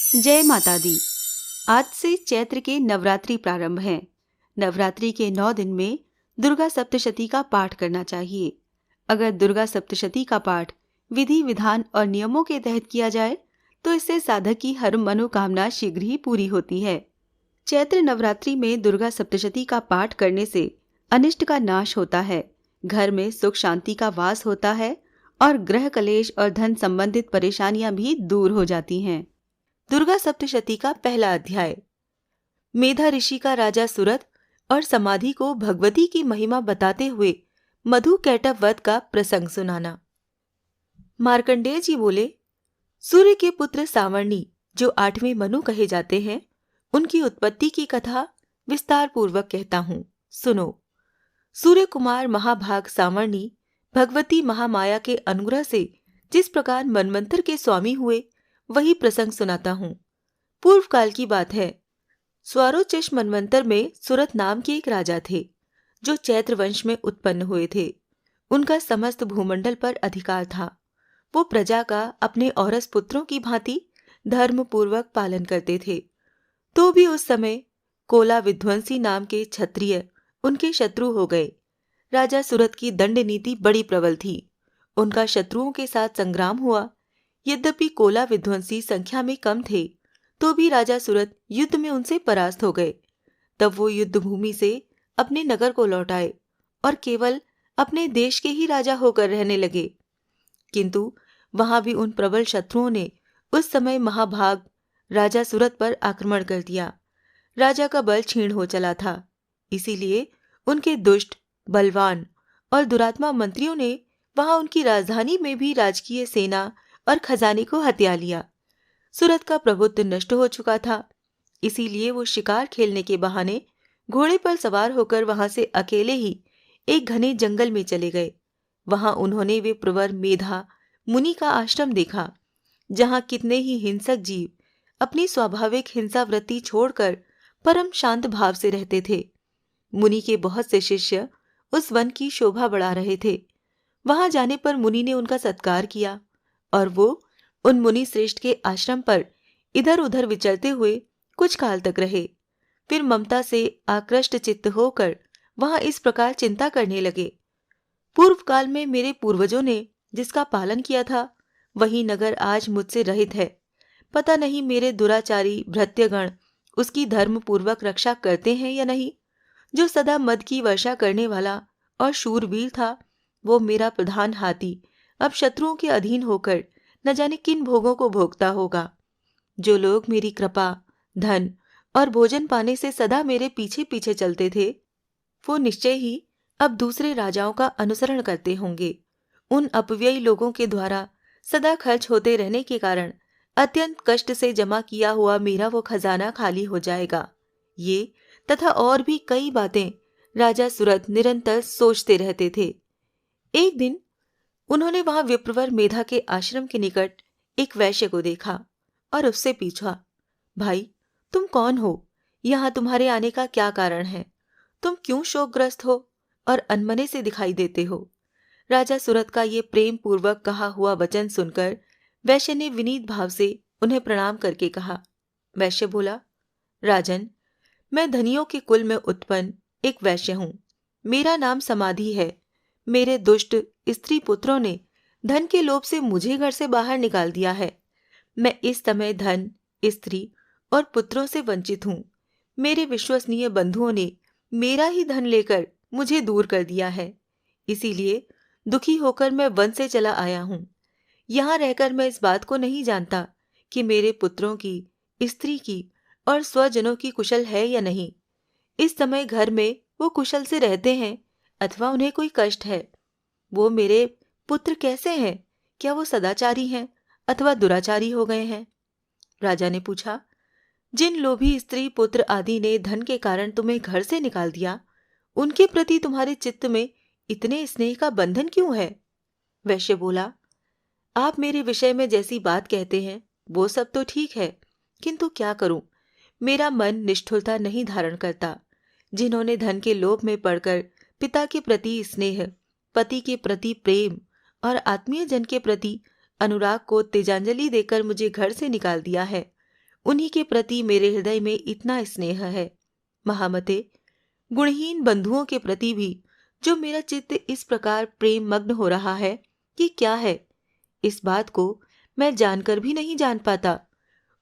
जय माता दी। आज से चैत्र के नवरात्रि प्रारंभ हैं। नवरात्रि के 9 दिन में दुर्गा सप्तशती का पाठ करना चाहिए। अगर दुर्गा सप्तशती का पाठ विधि विधान और नियमों के तहत किया जाए तो इससे साधक की हर मनोकामना शीघ्र ही पूरी होती है। चैत्र नवरात्रि में दुर्गा सप्तशती का पाठ करने से अनिष्ट का नाश होता है, घर में सुख शांति का वास होता है और ग्रह कलेश और धन संबंधित परेशानियां भी दूर हो जाती हैं। दुर्गा सप्तशती का पहला अध्याय। मेधा ऋषि का राजा सुरथ और समाधि को भगवती की महिमा बताते हुए मधु कैटभ वध का प्रसंग सुनाना। मार्कंडेय जी बोले, सूर्य के पुत्र सावर्णी जो 8वें मनु कहे जाते हैं, उनकी उत्पत्ति की कथा विस्तार पूर्वक कहता हूँ, सुनो। सूर्य कुमार महाभाग सावर्णी भगवती महामाया के अनुग्रह से जिस प्रकार मनवंतर के स्वामी हुए, वही प्रसंग सुनाता हूँ। पूर्व काल की बात है। स्वारोचिष मनवंतर में सुरथ नाम के एक राजा थे, जो चैत्र वंश में उत्पन्न हुए थे। उनका समस्त भूमंडल पर अधिकार था। वो प्रजा का अपने औरस पुत्रों की भांति धर्म पूर्वक पालन करते थे। तो भी उस समय कोला विध्वंसी नाम के क्षत्रिय उनके शत्रु हो गए। राजा सुरथ की दंड नीति बड़ी प्रबल थी। उनका शत्रुओं के साथ संग्राम हुआ। यद्यपि कोला विध्वंसी संख्या में कम थे, तो भी राजा सुरथ युद्ध में उनसे परास्त हो गए। तब वो युद्ध भूमि से अपने नगर को लौट आए और केवल अपने देश के ही राजा होकर रहने लगे। किंतु वहां भी उन प्रबल शत्रुओं ने उस समय महाभाग राजा सुरथ पर आक्रमण कर दिया। राजा का बल क्षीण हो चला था। इसीलिए उनके दुष्ट, बलवान और दुरात्मा मंत्रियों ने वहां उनकी राजधानी में भी राजकीय सेना और खजाने को हत्या लिया। सुरथ का प्रभुत्व नष्ट हो चुका था। इसीलिए वो शिकार खेलने के बहाने घोड़े पर सवार होकर वहां से अकेले ही एक घने जंगल में चले गए। वहां उन्होंने वे प्रवर मेधा मुनि का आश्रम देखा, जहां कितने ही हिंसक जीव अपनी स्वाभाविक हिंसावृत्ति छोड़कर परम शांत भाव से रहते थे। मुनि के बहुत से शिष्य उस वन की शोभा बढ़ा रहे थे। वहां जाने पर मुनि ने उनका सत्कार किया और वो उन मुनि श्रेष्ठ के आश्रम पर इधर उधर विचरते हुए कुछ काल तक रहे। फिर ममता से आकृष्ट चित्त होकर वहां इस प्रकार चिंता करने लगे, पूर्व काल में मेरे पूर्वजों ने जिसका पालन किया था, वही नगर आज मुझसे रहित है। पता नहीं मेरे दुराचारी भृत्यगण उसकी धर्म पूर्वक रक्षा करते हैं या नहीं। जो सदा मद की वर्षा करने वाला और शूरवीर था, वो मेरा प्रधान हाथी अब शत्रुओं के अधीन होकर न जाने किन भोगों को भोगता होगा। जो लोग मेरी कृपा, धन और भोजन पाने से सदा मेरे पीछे पीछे चलते थे, वो निश्चय ही अब दूसरे राजाओं का अनुसरण करते होंगे। उन अपव्ययी लोगों के द्वारा सदा खर्च होते रहने के कारण अत्यंत कष्ट से जमा किया हुआ मेरा वो खजाना खाली हो जाएगा। ये तथा और भी कई बातें राजा सुरथ निरंतर सोचते रहते थे। एक दिन उन्होंने वहां विप्रवर मेधा के आश्रम के निकट एक वैश्य को देखा और उससे पूछा, भाई, तुम कौन हो? यहाँ तुम्हारे आने का क्या कारण है? तुम क्यों शोकग्रस्त हो और अनमने से दिखाई देते हो? राजा सुरथ का ये प्रेम पूर्वक कहा हुआ वचन सुनकर वैश्य ने विनीत भाव से उन्हें प्रणाम करके कहा। वैश्य बोला, राजन, मैं धनियों के कुल में उत्पन्न एक वैश्य हूं। मेरा नाम समाधि है। मेरे दुष्ट स्त्री पुत्रों ने धन के लोभ से मुझे घर से बाहर निकाल दिया है। मैं इस समय धन, स्त्री और पुत्रों से वंचित हूँ। मेरे विश्वसनीय बंधुओं ने मेरा ही धन लेकर मुझे दूर कर दिया है। इसीलिए दुखी होकर मैं वन से चला आया हूँ। यहाँ रहकर मैं इस बात को नहीं जानता कि मेरे पुत्रों की, स्त्री की और स्वजनों की कुशल है या नहीं। इस समय घर में वो कुशल से रहते हैं अथवा उन्हें कोई कष्ट है। वो मेरे पुत्र कैसे हैं? क्या वो सदाचारी हैं अथवा दुराचारी हो गए हैं? राजा ने पूछा, जिन लोभी स्त्री पुत्र आदि ने धन के कारण तुम्हें घर से निकाल दिया, उनके प्रति तुम्हारे चित्त में इतने स्नेह का बंधन क्यों है? वैश्य बोला, आप मेरे विषय में जैसी बात कहते हैं वो सब तो ठीक है, किंतु क्या करूं, मेरा मन निष्ठुरता नहीं धारण करता। जिन्होंने धन के लोभ में पड़कर पिता के प्रति स्नेह, पति के प्रति प्रेम और आत्मीय जन के प्रति अनुराग को तेजांजलि देकर मुझे घर से निकाल दिया है, उन्हीं के प्रति मेरे हृदय में इतना स्नेह है। महामते, गुणहीन बंधुओं के प्रति भी जो मेरा चित्त इस प्रकार प्रेम मग्न हो रहा है कि क्या है, इस बात को मैं जानकर भी नहीं जान पाता।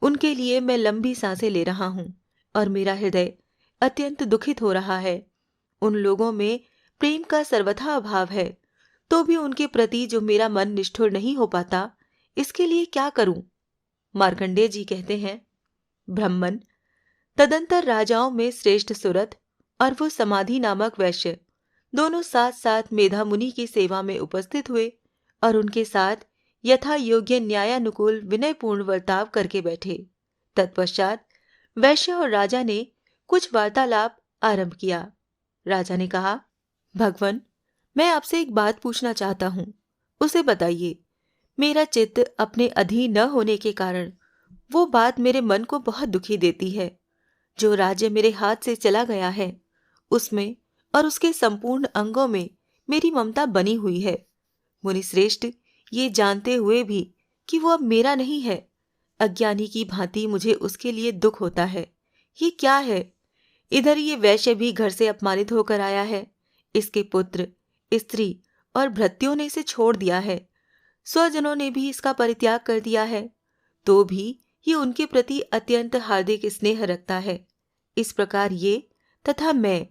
उनके लिए मैं लंबी सांसें ले रहा हूं और मेरा हृदय अत्यंत दुखित हो रहा है। उन लोगों में प्रेम का सर्वथा अभाव है, तो भी उनके प्रति जो मेरा मन निष्ठुर नहीं हो पाता, इसके लिए क्या करूं? मार्कंडेय जी कहते हैं, ब्रह्मन, तदंतर राजाओं में श्रेष्ठ सुरथ और वो समाधि नामक वैश्य दोनों साथ साथ मेधा मुनि की सेवा में उपस्थित हुए और उनके साथ यथा योग्य न्यायानुकूल विनयपूर्ण वर्ताव करके बैठे। तत्पश्चात वैश्य और राजा ने कुछ वार्तालाप आरंभ किया। राजा ने कहा, भगवन, मैं आपसे एक बात पूछना चाहता हूं, उसे बताइए। मेरा चित्त अपने अधीन न होने के कारण वो बात मेरे मन को बहुत दुखी देती है। जो राज्य मेरे हाथ से चला गया है, उसमें और उसके संपूर्ण अंगों में मेरी ममता बनी हुई है। मुनिश्रेष्ठ, ये जानते हुए भी कि वो अब मेरा नहीं है, अज्ञानी की भांति मुझे उसके लिए दुख होता है। ये क्या है? इधर ये वैश्य भी घर से अपमानित होकर आया है। इसके पुत्र, स्त्री और भृत्यों ने इसे छोड़ दिया है। स्वजनों ने भी इसका परित्याग कर दिया है, तो भी ये उनके प्रति अत्यंत हार्दिक स्नेह रखता है। इस प्रकार ये तथा मैं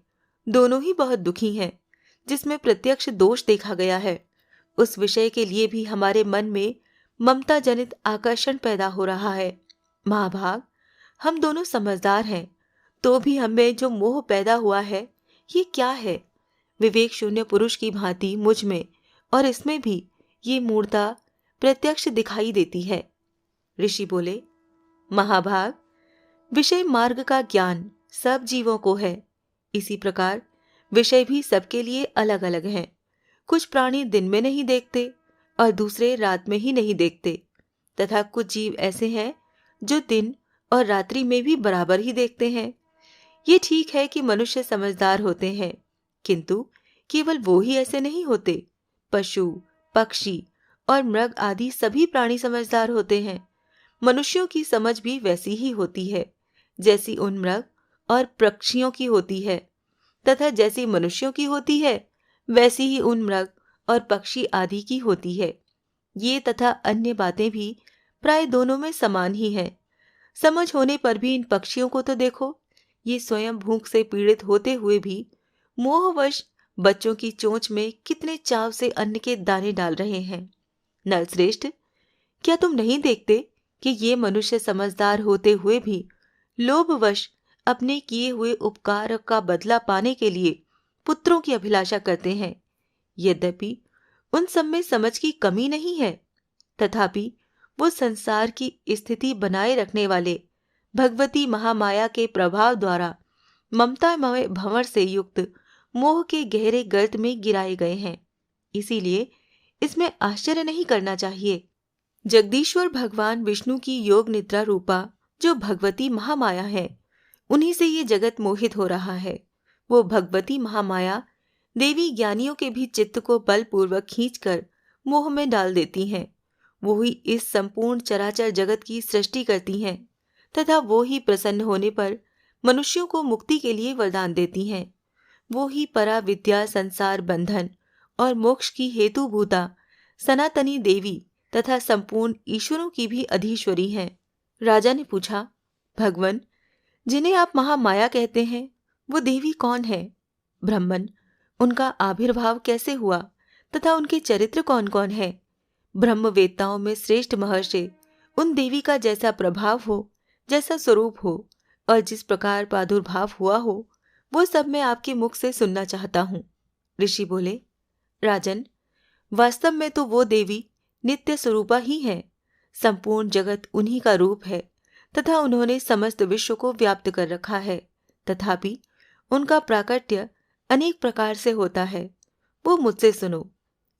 दोनों ही बहुत दुखी हैं। जिसमें प्रत्यक्ष दोष देखा गया है, उस विषय के लिए भी हमारे मन में ममता जनित आकर्षण पैदा हो रहा है। महाभाग, हम दोनों समझदार हैं, तो भी हमें जो मोह पैदा हुआ है, ये क्या है? विवेक शून्य पुरुष की भांति मुझ में और इसमें भी ये मूर्ता प्रत्यक्ष दिखाई देती है। ऋषि बोले, महाभाग, विषय मार्ग का ज्ञान सब जीवों को है। इसी प्रकार विषय भी सबके लिए अलग अलग हैं। कुछ प्राणी दिन में नहीं देखते और दूसरे रात में ही नहीं देखते, तथा कुछ जीव ऐसे हैं जो दिन और रात्रि में भी बराबर ही देखते हैं। ये ठीक है कि मनुष्य समझदार होते हैं, किंतु केवल वो ही ऐसे नहीं होते। पशु, पक्षी और मृग आदि सभी प्राणी समझदार होते हैं। मनुष्यों की समझ भी वैसी ही होती है जैसी उन मृग और पक्षियों की होती है, तथा जैसी मनुष्यों की होती है वैसी ही उन मृग और पक्षी आदि की होती है। ये तथा अन्य बातें भी प्राय दोनों में समान ही हैं। समझ होने पर भी इन पक्षियों को तो देखो, ये स्वयं भूख से पीड़ित होते हुए भी मोहवश बच्चों की चोंच में कितने चाव से अन्न के दाने डाल रहे हैं। नरश्रेष्ठ, क्या तुम नहीं देखते कि ये मनुष्य समझदार होते हुए भी लोभवश अपने किए हुए उपकार का बदला पाने के लिए पुत्रों की अभिलाषा करते हैं? यद्यपि उन सब में समझ की कमी नहीं है, तथापि वो संसार की स्थिति बनाए रखने वाले भगवती महामाया के प्रभाव द्वारा ममतामय भंवर से युक्त मोह के गहरे गर्त में गिराए गए हैं। इसीलिए इसमें आश्चर्य नहीं करना चाहिए। जगदीश्वर भगवान विष्णु की योग निद्रा रूपा जो भगवती महामाया है, उन्हीं से ये जगत मोहित हो रहा है। वो भगवती महामाया देवी ज्ञानियों के भी चित्त को बलपूर्वक खींचकर मोह में डाल देती हैं। वो ही इस संपूर्ण चराचर जगत की सृष्टि करती हैं, तथा वो ही प्रसन्न होने पर मनुष्यों को मुक्ति के लिए वरदान देती हैं। वो ही परा विद्या, संसार बंधन और मोक्ष की हेतुभूता सनातनी देवी तथा संपूर्ण ईश्वरों की भी अधीश्वरी हैं। राजा ने पूछा, भगवन, जिन्हें आप महामाया कहते हैं, वो देवी कौन है? ब्रह्मन, उनका आविर्भाव कैसे हुआ तथा उनके चरित्र कौन कौन है? ब्रह्मवेत्ताओं में श्रेष्ठ महर्षि उन देवी का जैसा प्रभाव हो, जैसा स्वरूप हो और जिस प्रकार प्रादुर्भाव हुआ हो, वो सब मैं आपके मुख से सुनना चाहता हूँ। ऋषि बोले, राजन, वास्तव में तो वो देवी नित्य स्वरूपा ही है। संपूर्ण जगत उन्हीं का रूप है तथा उन्होंने समस्त विश्व को व्याप्त कर रखा है। तथापि उनका प्राकट्य अनेक प्रकार से होता है। वो मुझसे सुनो।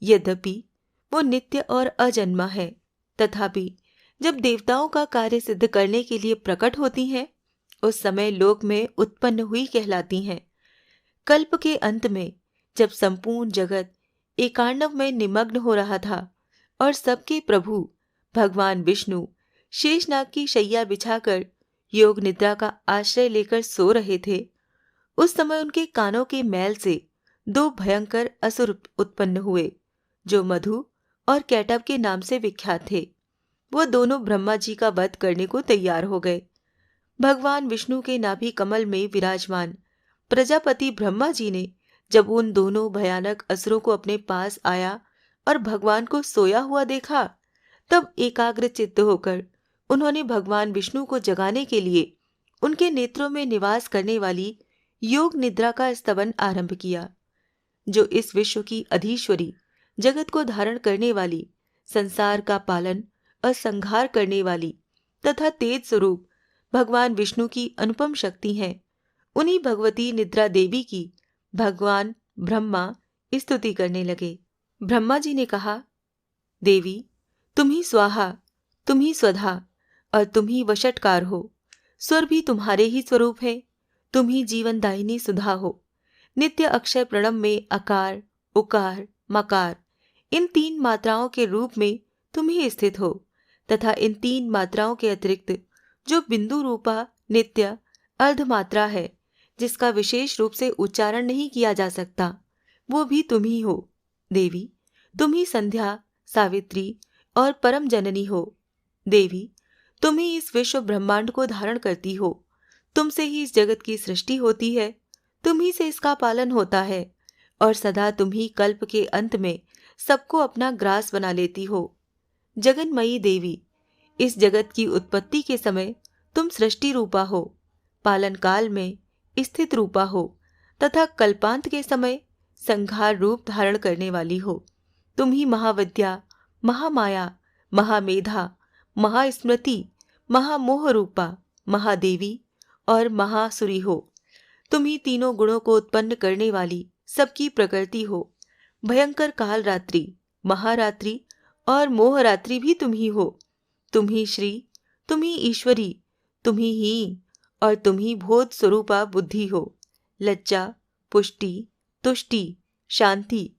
यद्यपि वो नित्य और अजन्मा है, तथापि जब देवताओं का कार्य सिद्ध करने के लिए प्रकट होती हैं, उस समय लोक में उत्पन्न हुई कहलाती हैं। कल्प के अंत में जब संपूर्ण जगत एकार्णव में निमग्न हो रहा था और सबके प्रभु भगवान विष्णु शेषनाग की शैया बिछाकर योग निद्रा का आश्रय लेकर सो रहे थे, उस समय उनके कानों के मैल से दो भयंकर असुर उत्पन्न हुए, जो मधु और कैटब के नाम से विख्यात थे। वो दोनों ब्रह्मा जी का वध करने को तैयार हो गए। भगवान विष्णु के नाभि कमल में विराजमान प्रजापति ब्रह्मा जी ने जब उन दोनों भयानक असुरों को अपने पास आया और भगवान को सोया हुआ देखा, तब एकाग्र चित्त होकर उन्होंने भगवान विष्णु को जगाने के लिए उनके नेत्रों में निवास करने वाली योग निद्रा का स्तवन आरंभ किया, जो इस विश्व की अधीश्वरी, जगत को धारण करने वाली, संसार का पालन और संहार करने वाली तथा तेज स्वरूप भगवान विष्णु की अनुपम शक्ति हैं। उन्हीं भगवती निद्रा देवी की भगवान ब्रह्मा स्तुति करने लगे। ब्रह्मा जी ने कहा, देवी, तुम ही स्वाहा, तुम ही स्वधा और तुम ही वशटकार हो। स्वर भी तुम्हारे ही स्वरूप है। तुम ही जीवनदायिनी सुधा हो। नित्य अक्षय प्रणव में अकार, उकार, मकार इन तीन मात्राओं के रूप में तुम ही स्थित हो तथा इन तीन मात्राओं के अतिरिक्त जो बिंदु रूपा नित्य अर्ध मात्रा है, जिसका विशेष रूप से उच्चारण नहीं किया जा सकता, वो भी तुम ही हो। देवी, तुम ही संध्या, सावित्री और परम जननी हो। देवी, तुम ही इस विश्व ब्रह्मांड को धारण करती हो। तुमसे ही इस जगत की सृष्टि होती है, तुम ही से इसका पालन होता है और सदा तुम ही कल्प के अंत में सबको अपना ग्रास बना लेती हो। जगन्मयी देवी, इस जगत की उत्पत्ति के समय तुम सृष्टि रूपा हो, पालन काल में स्थित रूपा हो तथा कल्पांत के समय संहार रूप धारण करने वाली हो। तुम ही महाविद्या, महामाया, महामेधा, महास्मृति, महामोह रूपा, महादेवी और महासुरी हो। तुम ही तीनों गुणों को उत्पन्न करने वाली सबकी प्रकृति हो। भयंकर काल रात्रि, महारात्रि और मोहरात्रि भी तुम ही हो। तुम ही श्री, तुम ही ईश्वरी, तुम ही और तुम ही बोध स्वरूपा बुद्धि हो। लज्जा, पुष्टि, तुष्टि, शांति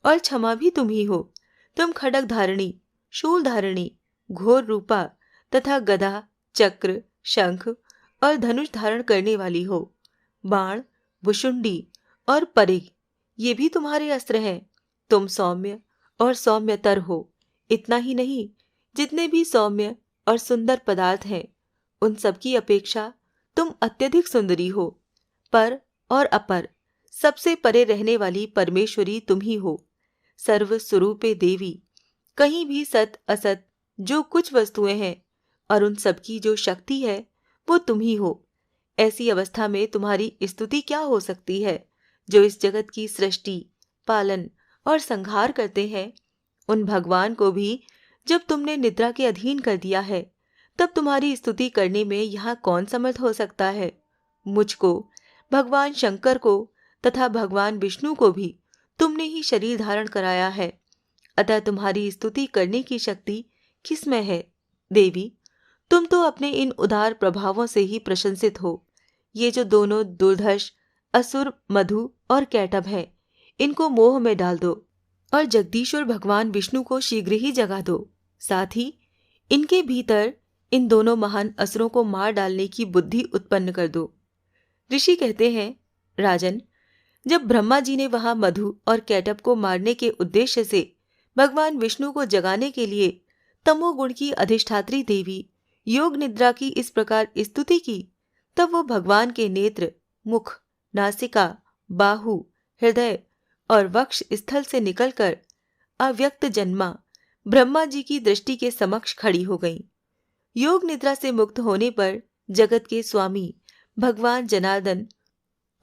और क्षमा भी तुम ही हो। तुम खड्ग धारिणी, शूल धारिणी, घोर रूपा तथा गदा, चक्र, शंख और धनुष धारण करने वाली हो। बाण, भुशुंडी और परिघ ये भी तुम्हारे अस्त्र हैं। तुम सौम्य और सौम्यतर हो। इतना ही नहीं, जितने भी सौम्य और सुंदर पदार्थ हैं, उन सबकी अपेक्षा तुम अत्यधिक सुंदरी हो। पर और अपर, सबसे परे रहने वाली परमेश्वरी तुम ही हो। सर्व स्वरूपे देवी, कहीं भी सत असत जो कुछ वस्तुएं हैं और उन सबकी जो शक्ति है, वो तुम ही हो। ऐसी अवस्था में तुम्हारी स्तुति क्या हो सकती है, जो इस जगत की सृष्टि, पालन और संहार करते हैं। उन भगवान को भी जब तुमने निद्रा के अधीन कर दिया है, तब तुम्हारी स्तुति करने में यहाँ कौन समर्थ हो सकता है। मुझको, भगवान शंकर को तथा भगवान विष्णु को भी तुमने ही शरीर धारण कराया है, अतः तुम्हारी स्तुति करने की शक्ति किसमें है। देवी, तुम तो अपने इन उदार प्रभावों से ही प्रशंसित हो। ये जो दोनों दुर्धर्ष असुर मधु और कैटब हैं, इनको मोह में डाल दो और जगदीश्वर भगवान विष्णु को शीघ्र ही जगा दो। साथ ही इनके भीतर इन दोनों महान असुरों को मार डालने की बुद्धि उत्पन्न कर दो। ऋषि कहते हैं, राजन, जब ब्रह्मा जी ने वहां मधु और कैटब को मारने के उद्देश्य से भगवान विष्णु को जगाने के लिए तमोगुण की अधिष्ठात्री देवी योग निद्रा की इस प्रकार स्तुति की, तब वो भगवान के नेत्र, मुख, नासिका, बाहु, हृदय और वक्ष स्थल से निकलकर अव्यक्त जन्मा ब्रह्मा जी की दृष्टि के समक्ष खड़ी हो गई। योग निद्रा से मुक्त होने पर जगत के स्वामी भगवान जनार्दन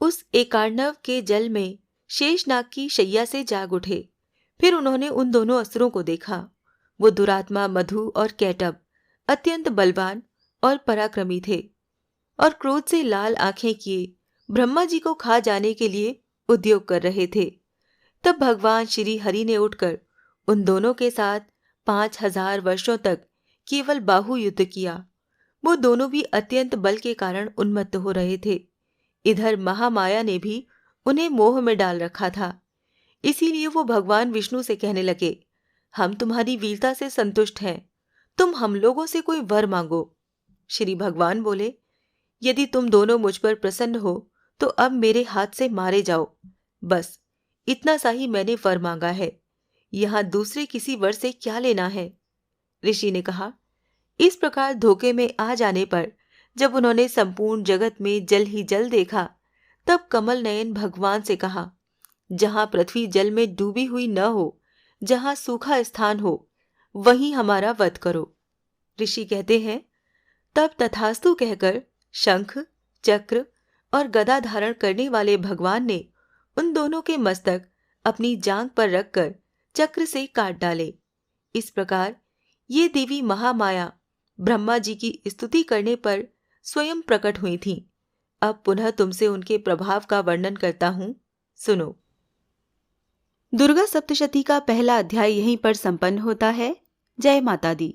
उस एकार्णव के जल में शेषनाग की शैया से जाग उठे। फिर उन्होंने उन दोनों असुरों को देखा। वो दुरात्मा मधु और कैटब अत्यंत बलवान और पराक्रमी थे और क्रोध से लाल आंखें किए ब्रह्मा जी को खा जाने के लिए उद्योग कर रहे थे। तब भगवान श्री हरि ने उठकर उन दोनों के साथ 5000 वर्षों तक केवल बाहु युद्ध किया। वो दोनों भी अत्यंत बल के कारण उन्मत्त हो रहे थे। इधर महामाया ने भी उन्हें मोह में डाल रखा था। इसीलिए वो भगवान विष्णु से कहने लगे, हम तुम्हारी वीरता से संतुष्ट हैं, तुम हम लोगों से कोई वर मांगो। श्री भगवान बोले, यदि तुम दोनों मुझ पर प्रसन्न हो तो अब मेरे हाथ से मारे जाओ। बस इतना सा ही मैंने वर मांगा है, यहाँ दूसरे किसी वर से क्या लेना है। ऋषि ने कहा। इस प्रकार धोखे में आ जाने पर जब उन्होंने संपूर्ण जगत में जल ही जल देखा, तब कमल नयन भगवान से कहा, जहां पृथ्वी जल में डूबी हुई न हो, जहां सूखा स्थान हो, वहीं हमारा वध करो। ऋषि कहते हैं, तब तथास्तु कहकर शंख, चक्र और गदा धारण करने वाले भगवान ने उन दोनों के मस्तक अपनी जांघ पर रखकर चक्र से काट डाले। इस प्रकार ये देवी महामाया ब्रह्मा जी की स्तुति करने पर स्वयं प्रकट हुई थीं। अब पुनः तुमसे उनके प्रभाव का वर्णन करता हूं, सुनो। दुर्गा सप्तशती का पहला अध्याय यहीं पर संपन्न होता है। जय माता दी।